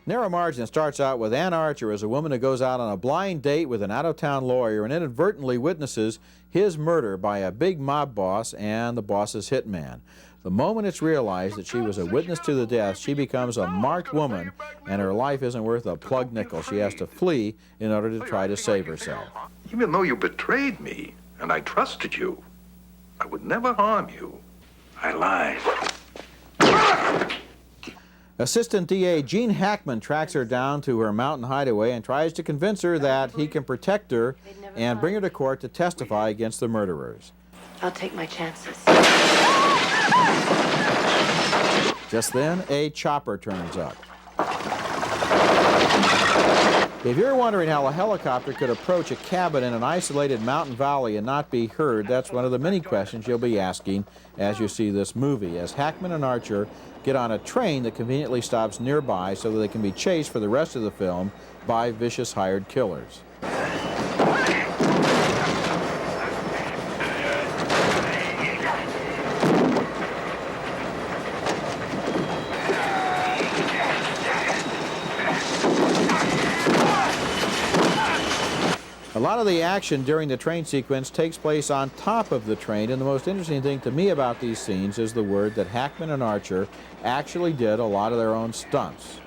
Narrow Margin starts out with Ann Archer as a woman who goes out on a blind date with an out-of-town lawyer and inadvertently witnesses his murder by a big mob boss and the boss's hitman. The moment it's realized that she was a witness to the death, she becomes a marked woman, and her life isn't worth a plug nickel. She has to flee in order to try to save herself. Even though you betrayed me, and I trusted you, I would never harm you. I lied. Assistant DA Gene Hackman tracks her down to her mountain hideaway and tries to convince her that he can protect her and bring her to court to testify against the murderers. I'll take my chances. Just then, a chopper turns up. If you're wondering how a helicopter could approach a cabin in an isolated mountain valley and not be heard, that's one of the many questions you'll be asking as you see this movie, as Hackman and Archer get on a train that conveniently stops nearby so that they can be chased for the rest of the film by vicious hired killers. A lot of the action during the train sequence takes place on top of the train, and the most interesting thing to me about these scenes is the word that Hackman and Archer actually did a lot of their own stunts.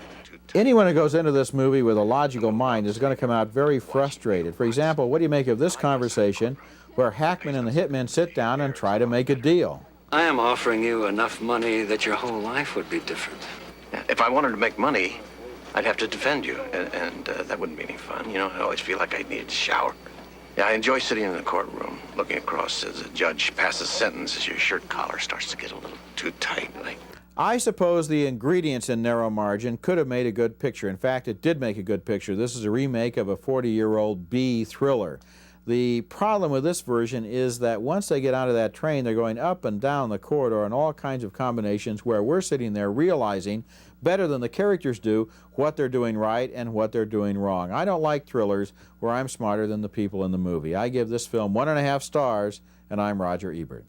Anyone who goes into this movie with a logical mind is going to come out very frustrated. For example, what do you make of this conversation where Hackman and the hitmen sit down and try to make a deal? I am offering you enough money that your whole life would be different. If I wanted to make money, I'd have to defend you, and that wouldn't be any fun. You know, I always feel like I needed a shower. Yeah, I enjoy sitting in the courtroom, looking across as a judge passes sentence as your shirt collar starts to get a little too tight. I suppose the ingredients in Narrow Margin could have made a good picture. In fact, it did make a good picture. This is a remake of a 40-year-old B thriller. The problem with this version is that once they get onto that train, they're going up and down the corridor in all kinds of combinations where we're sitting there realizing better than the characters do what they're doing right and what they're doing wrong. I don't like thrillers where I'm smarter than the people in the movie. I give this film 1.5 stars, and I'm Roger Ebert.